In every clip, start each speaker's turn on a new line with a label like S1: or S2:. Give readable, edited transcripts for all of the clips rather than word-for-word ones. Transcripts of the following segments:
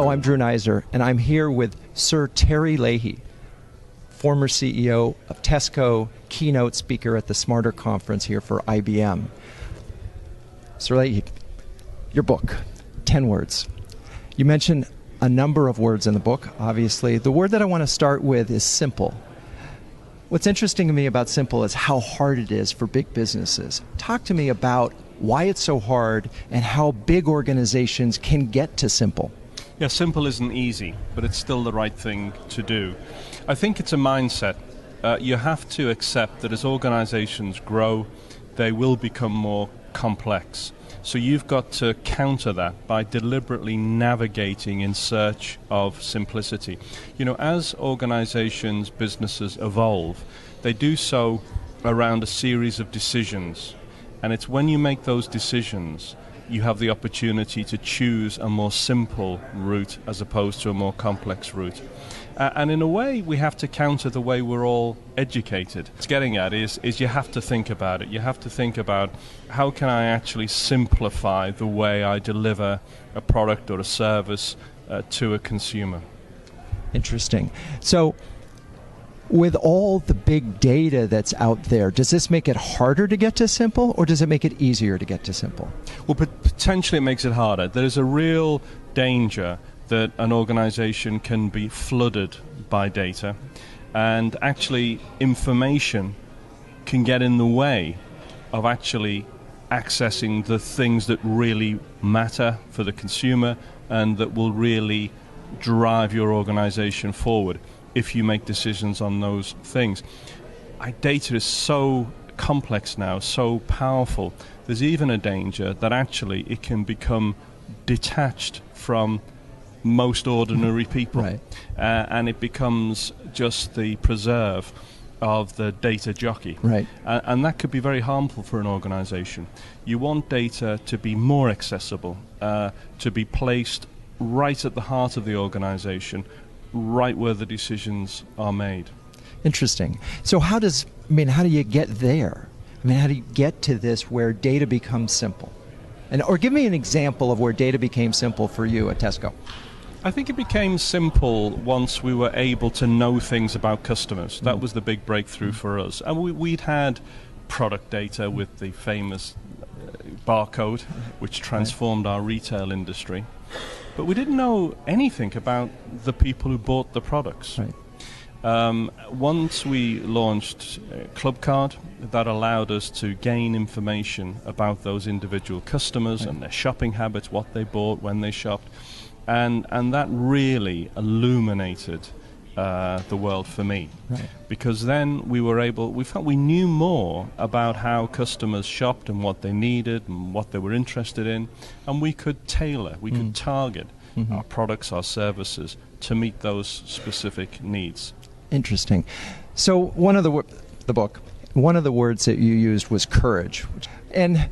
S1: Hello, I'm Drew Neiser, and I'm here with Sir Terry Leyhey, former CEO of Tesco, keynote speaker at the Smarter Conference here for IBM. Sir Leyhey, your book, 10 words. You mention a number of words in the book, obviously. The word that I want to start with is simple. What's interesting to me about simple is how hard it is for big businesses. Talk to me about why it's so hard and how big organizations can get to simple.
S2: Yeah, simple isn't easy, but it's still the right thing to do. I think it's a mindset. You have to accept that as organizations grow, they will become more complex. So you've got to counter that by deliberately navigating in search of simplicity. You know, as organizations, businesses evolve, they do so around a series of decisions. And it's when you make those decisions, you have the opportunity to choose a more simple route as opposed to a more complex route. And in a way, we have to counter the way we're all educated. What's getting at is you have to think about it. You have to think about how can I actually simplify the way I deliver a product or a service to a consumer. Interesting.
S1: So, with all the big data that's out there, does this make it harder to get to simple, or does it make it easier to get to simple?
S2: Well, potentially it makes it harder. There is a real danger that an organization can be flooded by data, and actually information can get in the way of actually accessing the things that really matter for the consumer and that will really drive your organization forward if you make decisions on those things. Data is so complex now, so powerful. There's even a danger that actually it can become detached from most ordinary people.
S1: Right.
S2: And it becomes just the preserve of the data jockey.
S1: Right.
S2: And that could be very harmful for an organization. You want data to be more accessible, to be placed right at the heart of the organization, right where the decisions are made.
S1: Interesting. So how do you get there? How do you get to this where data becomes simple? Or give me an example of where data became simple for you at Tesco.
S2: I think it became simple once we were able to know things about customers. That was the big breakthrough for us. And we'd had product data with the famous barcode, which transformed our retail industry. But we didn't know anything about the people who bought the products.
S1: Right.
S2: Once we launched Club Card, that allowed us to gain information about those individual customers and their shopping habits, what they bought, when they shopped. And that really illuminated the world for me.
S1: Right.
S2: Because then we felt we knew more about how customers shopped and what they needed and what they were interested in, and we could tailor, we could target our products, our services to meet those specific needs.
S1: Interesting. So one of the words that you used was courage, and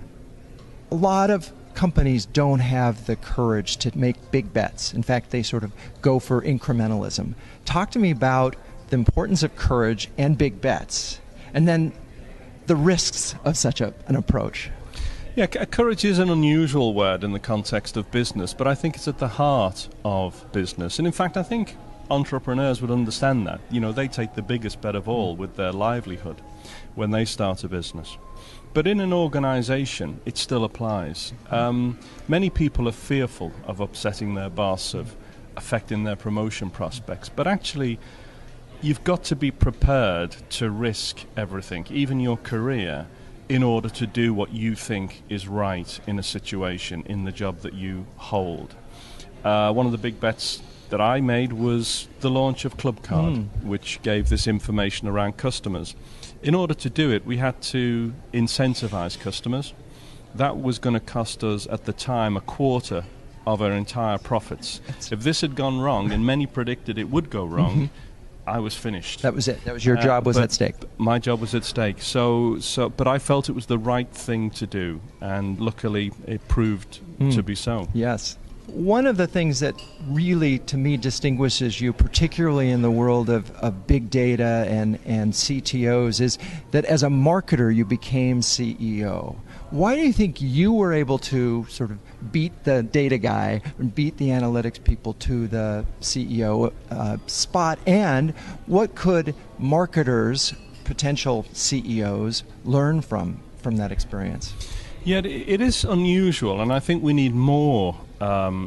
S1: a lot of companies don't have the courage to make big bets. In fact, they sort of go for incrementalism. Talk to me about the importance of courage and big bets, and then the risks of such an approach.
S2: Yeah, courage is an unusual word in the context of business, but I think it's at the heart of business. And in fact, I think entrepreneurs would understand that. You know, they take the biggest bet of all with their livelihood when they start a business. But in an organization, it still applies. Many people are fearful of upsetting their boss, of affecting their promotion prospects. But actually, you've got to be prepared to risk everything, even your career, in order to do what you think is right in a situation, in the job that you hold. One of the big bets that I made was the launch of Club Card, which gave this information around customers. In order to do it, we had to incentivize customers. That was going to cost us, at the time, a quarter of our entire profits. If this had gone wrong, and many predicted it would go wrong, I was finished.
S1: That was it. That was your job was at stake.
S2: My job was at stake. But I felt it was the right thing to do, and luckily it proved to be so.
S1: Yes. One of the things that really, to me, distinguishes you, particularly in the world of big data and CTOs, is that as a marketer, you became CEO. Why do you think you were able to sort of beat the data guy and beat the analytics people to the CEO spot? And what could marketers, potential CEOs, learn from that experience?
S2: Yeah, it is unusual, and I think we need more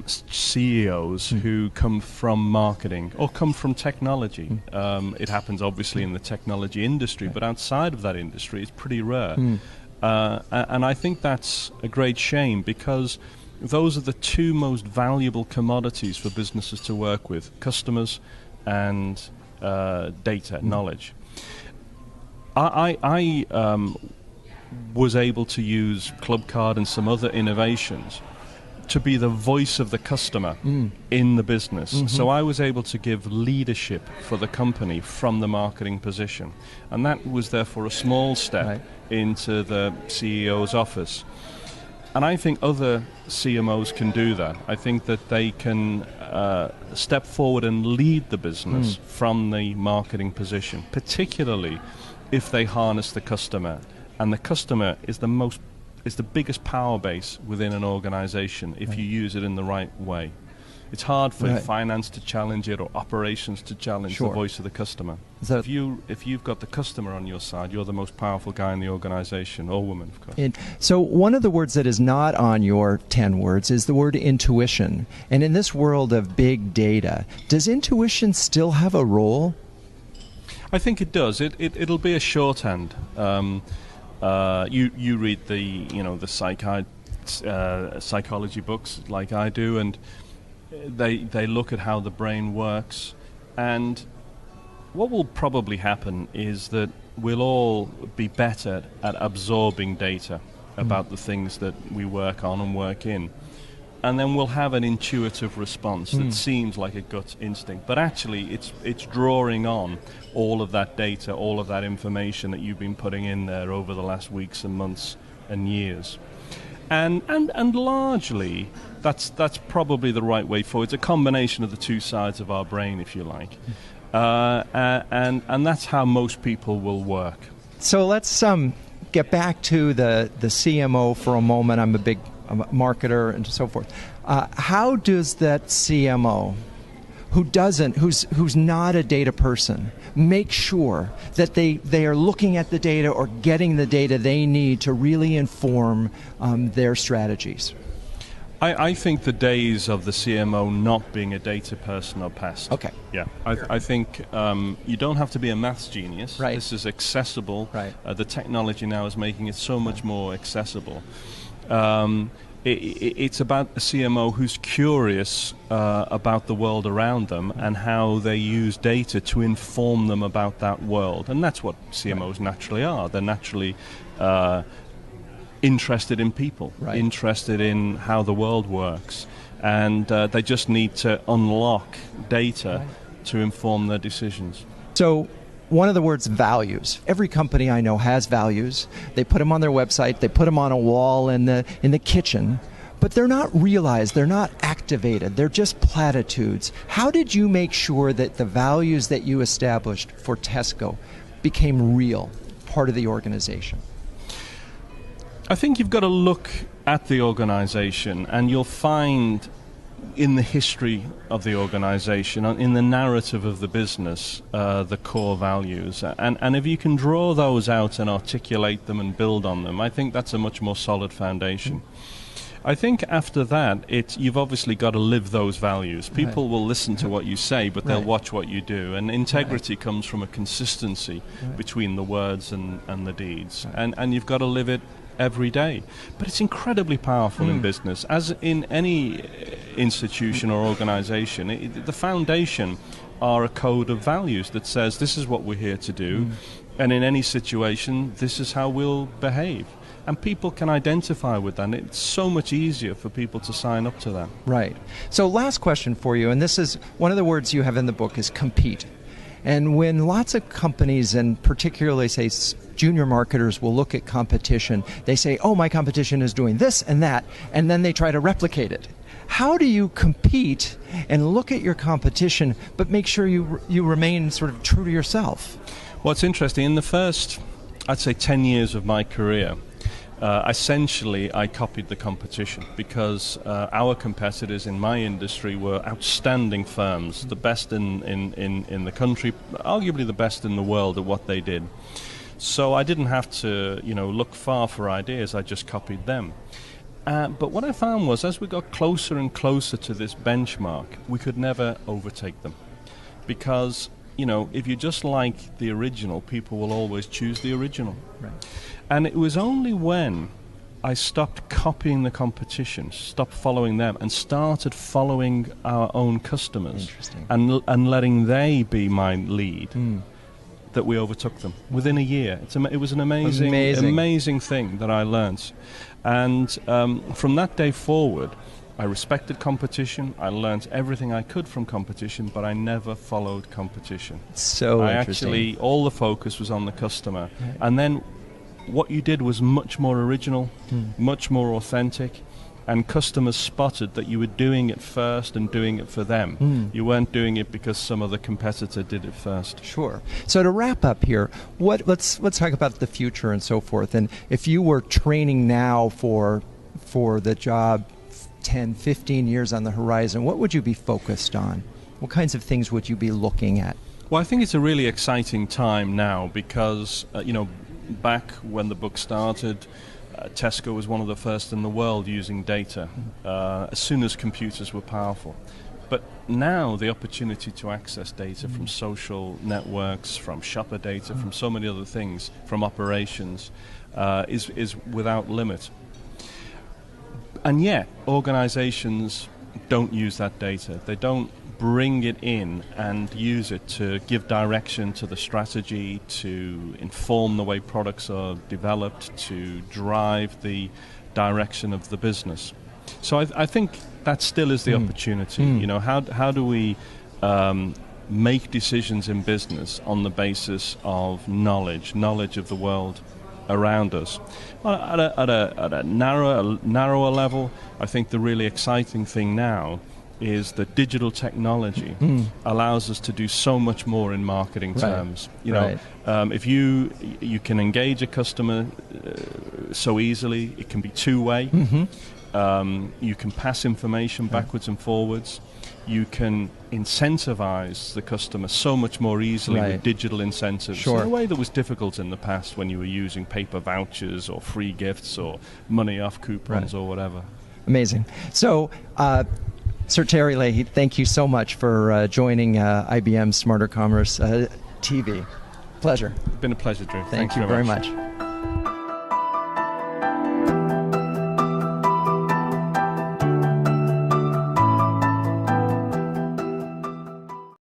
S2: CEOs who come from marketing or come from technology. It happens obviously in the technology industry, but outside of that industry it's pretty rare. And I think that's a great shame, because those are the two most valuable commodities for businesses to work with: customers and data, knowledge. I was able to use Clubcard and some other innovations to be the voice of the customer in the business. So I was able to give leadership for the company from the marketing position. And that was therefore a small step into the CEO's office. And I think other CMOs can do that. I think that they can step forward and lead the business from the marketing position, particularly if they harness the customer. And the customer is the biggest power base within an organization if you use it in the right way. It's hard for finance to challenge it or operations to challenge the voice of the customer. If you've got the customer on your side, you're the most powerful guy in the organization, or woman, of course.
S1: So one of the words that is not on your 10 words is the word intuition. And in this world of big data, does intuition still have a role?
S2: I think it does. It'll be a shorthand. You read the psychology books like I do, and they look at how the brain works. And what will probably happen is that we'll all be better at absorbing data about the things that we work on and work in. And then we'll have an intuitive response that seems like a gut instinct, but actually it's drawing on all of that data, all of that information that you've been putting in there over the last weeks and months and years. And largely that's probably the right way forward. It's a combination of the two sides of our brain, if you like. And that's how most people will work.
S1: So let's get back to the CMO for a moment. I'm a marketer and so forth. How does that CMO, who's not a data person, make sure that they are looking at the data or getting the data they need to really inform their strategies?
S2: I think the days of the CMO not being a data person are past.
S1: Okay.
S2: Yeah. I think you don't have to be a maths genius.
S1: Right.
S2: This is accessible.
S1: Right.
S2: The technology now is making it so much more accessible. It's about a CMO who's curious about the world around them and how they use data to inform them about that world. And that's what CMOs naturally are. They're naturally interested in people, interested in how the world works. And they just need to unlock data to inform their decisions.
S1: So one of the words, values. Every company I know has values. They put them on their website. They put them on a wall in the kitchen. But they're not realized. They're not activated. They're just platitudes. How did you make sure that the values that you established for Tesco became real, part of the organization?
S2: I think you've got to look at the organization, and you'll find in the history of the organization, in the narrative of the business, the core values. And if you can draw those out and articulate them and build on them, I think that's a much more solid foundation. I think after that, you've obviously got to live those values. People will listen to what you say, but they'll watch what you do. And integrity comes from a consistency between the words and the deeds. And you've got to live it every day. But it's incredibly powerful in business. As in any institution or organization, the foundation are a code of values that says this is what we're here to do, and in any situation, this is how we'll behave. And people can identify with that, and it's so much easier for people to sign up to that.
S1: Right. So last question for you, and this is one of the words you have in the book is compete. And when lots of companies, and particularly, say, junior marketers will look at competition, they say, oh, my competition is doing this and that, and then they try to replicate it. How do you compete and look at your competition, but make sure you remain sort of true to yourself?
S2: Well, it's interesting. In the first, I'd say, 10 years of my career, Essentially, I copied the competition because our competitors in my industry were outstanding firms, the best in the country, arguably the best in the world at what they did. So I didn't have to, look far for ideas. I just copied them. But what I found was, as we got closer and closer to this benchmark, we could never overtake them. Because, if you just like the original, people will always choose the original.
S1: Right.
S2: And it was only when I stopped copying the competition, stopped following them, and started following our own customers and letting they be my lead, that we overtook them within a year. It was an amazing thing that I learned. And from that day forward, I respected competition. I learned everything I could from competition, but I never followed competition.
S1: So interesting.
S2: All the focus was on the customer. Right. And then what you did was much more original, much more authentic, and customers spotted that you were doing it first and doing it for them. You weren't doing it because some other competitor did it first.
S1: Sure. So to wrap up here, let's talk about the future and so forth. And if you were training now for the job 10, 15 years on the horizon, what would you be focused on? What kinds of things would you be looking at?
S2: Well, I think it's a really exciting time now because, back when the book started, Tesco was one of the first in the world using data as soon as computers were powerful. But now the opportunity to access data from social networks, from shopper data, from so many other things, from operations, is without limit. And yet, organizations don't use that data. They don't bring it in and use it to give direction to the strategy, to inform the way products are developed, to drive the direction of the business. So I think that still is the opportunity. How do we make decisions in business on the basis of knowledge of the world around us? Well, at a narrower level, I think the really exciting thing now is that digital technology allows us to do so much more in marketing terms. If you can engage a customer so easily, it can be two-way. You can pass information backwards and forwards. You can incentivize the customer so much more easily with digital incentives in a way that was difficult in the past when you were using paper vouchers or free gifts or money off coupons or whatever.
S1: Amazing. So, Sir Terry Leyhe, thank you so much for joining IBM Smarter Commerce TV. Pleasure.
S2: It's been a pleasure, Drew.
S1: Thank you very much.